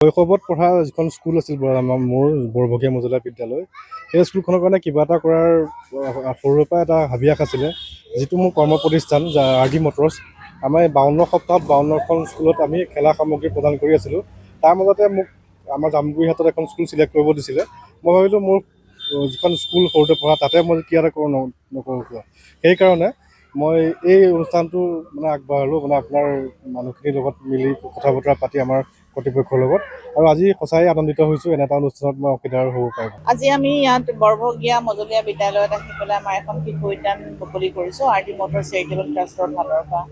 শৈশৱত পঢ়া যিখন স্কুল আছিল মোৰ বৰভগীয়া মজলীয়া বিদ্যালয়, সেই স্কুলখনৰ কাৰণে কিবা এটা কৰাৰ সৰুৰে পৰা এটা হাবিয়াস আছিলে, যিটো মোৰ কৰ্ম প্ৰতিষ্ঠান RD মটৰ্ছ। আমাৰ 52 সপ্তাহত 52খন স্কুলত আমি খেলা সামগ্ৰী প্ৰদান কৰি আছিলোঁ। তাৰ মাজতে মোক আমাৰ জামগুৰিহাটত এখন স্কুল চিলেক্ট কৰিব দিছিলে। মই ভাবিলোঁ মোৰ যিখন স্কুল সৰুতে পঢ়া তাতে মই কি এটা কৰোঁ নকৰোঁ কিয়, সেইকাৰণে মই এই অনুষ্ঠানটো আগবঢ়ালোঁ, আপোনাৰ মানুহখিনিৰ লগত মিলি কথা বতৰা পাতি আমাৰ কৰ্তৃপক্ষৰ লগত। আৰু আজি সঁচাই আনন্দিত হৈছোঁ, এনে এটা অনুষ্ঠানত মই অংশীদাৰ হ'ব পাৰিম। আজি আমি ইয়াত বৰভগীয়া মজলীয়া বিদ্যালয়ত আহি পেলাই আমাৰ এখন শিশু উদ্যান মুকলি কৰিছোঁ RD মটৰ্ছ চেৰিটেবল ট্ৰাষ্টৰ ফালৰ পৰা।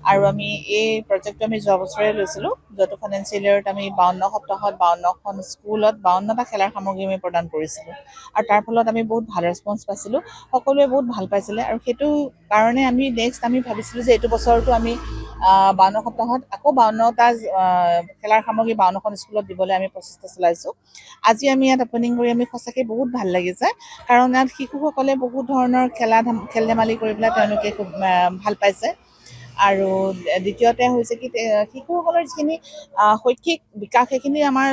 আৰু আমি এই প্ৰজেক্টটো আমি যোৱা বছৰে লৈছিলোঁ, যোৱাটো ফাইনেন্সিয়েল ইয়েৰত আমি 52 সপ্তাহত 52খন স্কুলত 52টা খেলাৰ সামগ্ৰী আমি প্ৰদান কৰিছিলোঁ। আৰু তাৰ ফলত আমি বহুত ভাল ৰেছপন্স পাইছিলোঁ, সকলোৱে বহুত ভাল পাইছিলে। আৰু সেইটো কাৰণে আমি নেক্সট আমি ভাবিছিলোঁ যে এইটো বছৰটো আমি 52 সপ্তাহত আকৌ 52টা খেলাৰ সামগ্ৰী 52খন স্কুলত দিবলৈ আমি প্ৰচেষ্টা চলাইছোঁ। আজি আমি ইয়াত অপেনিং কৰি আমি সঁচাকৈ বহুত ভাল লাগিছে, কাৰণ ইয়াত শিশুসকলে বহুত ধৰণৰ খেল ধেমালি কৰি পেলাই তেওঁলোকে খুব ভাল পাইছে। আৰু দ্বিতীয়তে হৈছে কি শিশুসকলৰ যিখিনি শৈক্ষিক বিকাশ সেইখিনি আমাৰ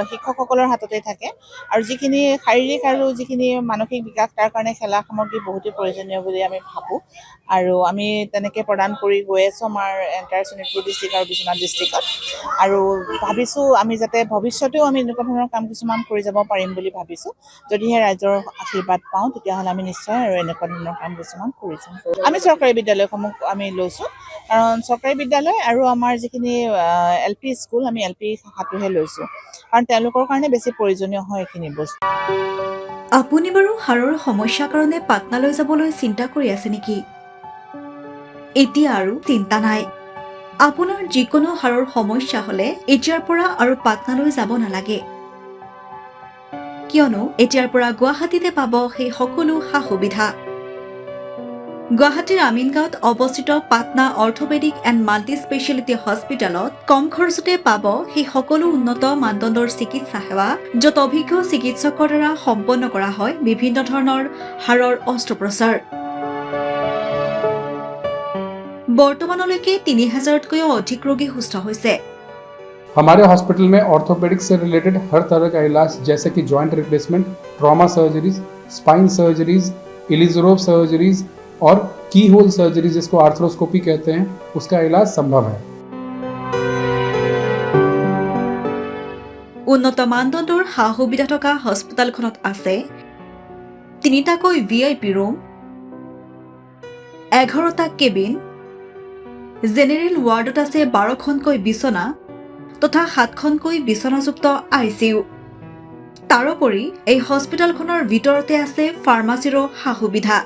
শিক্ষকসকলৰ হাততে থাকে। আৰু যিখিনি শাৰীৰিক আৰু যিখিনি মানসিক বিকাশ তাৰ কাৰণে খেলা সামগ্ৰী বহুতেই প্ৰয়োজনীয় বুলি আমি ভাবোঁ। আৰু আমি তেনেকৈ প্ৰদান কৰি গৈ আছোঁ আমাৰ এণ্টায়াৰ শোণিতপুৰ ডিষ্ট্ৰিক্ট আৰু বিশ্বনাথ ডিষ্ট্ৰিক্টত। আৰু ভাবিছোঁ আমি যাতে ভৱিষ্যতেও আমি এনেকুৱা ধৰণৰ কাম কিছুমান কৰি যাব পাৰিম বুলি ভাবিছোঁ। যদিহে ৰাইজৰ আশীৰ্বাদ পাওঁ তেতিয়াহ'লে আমি নিশ্চয় আৰু এনেকুৱা ধৰণৰ কাম কিছুমান কৰি যাম। আমি চৰকাৰী বিদ্যালয়সমূহ আমি লৈছোঁ, কাৰণ চৰকাৰী বিদ্যালয় আৰু আমাৰ যিখিনি LP স্কুল আমি LP শাখাটোহে লৈছোঁ, কাৰণ তেওঁলোকৰ কাৰণে বেছি প্ৰয়োজনীয় হয় এইখিনি বস্তু। আপুনি বাৰু হাড়ৰ সমস্যাৰ কাৰণে পাটনালৈ যাবলৈ চিন্তা কৰি আছে নেকি? এতিয়া আৰু চিন্তা নাই। আপোনাৰ যিকোনো হাড়ৰ সমস্যা হ'লে এতিয়াৰ পৰা আৰু পাটনালৈ যাব নালাগে, কিয়নো এতিয়াৰ পৰা গুৱাহাটীতে পাব সেই সকলো সা সুবিধা। গুৱাহাটীৰ আমিনগাঁৱত অৱস্থিত Patna orthopaedic and multi speciality হস্পিটেলত কম খৰচতে পাব সেই সকলো উন্নত মানদণ্ডৰ চিকিৎসা সেৱা, য'ত অভিজ্ঞ চিকিৎসকৰ দ্বাৰা সম্পন্ন কৰা হয় বিভিন্ন ধৰণৰ হাড়ৰ অস্ত্ৰোপচাৰ। বৰ্তমানলৈকে 3000তকৈও অধিক ৰোগী সুস্থ হৈছে। हमारे हॉस्पिटल में ऑर्थोपेडिक से रिलेटेड हर तरह का इलाज जैसे कि joint replacement, trauma surgeries, spine surgeries, Ilizarov surgeries और की होल सर्जरी जिसको आर्थ्रोस्कोपी कहते हैं, उसका इलाज संभव है। উন্নত মানদণ্ডৰ সা সুবিধা থকা হস্পিটেলখনত আছে 3টাকৈ VIP ৰুম, 11টা কেবিন, জেনেৰেল ৱাৰ্ডত আছে 12খনকৈ বিচনা তথা 7খনকৈ বিচনাযুক্ত ICU। তাৰোপৰি এই হস্পিটেলখনৰ ভিতৰতে আছে ফাৰ্মাচীৰো সা সুবিধা।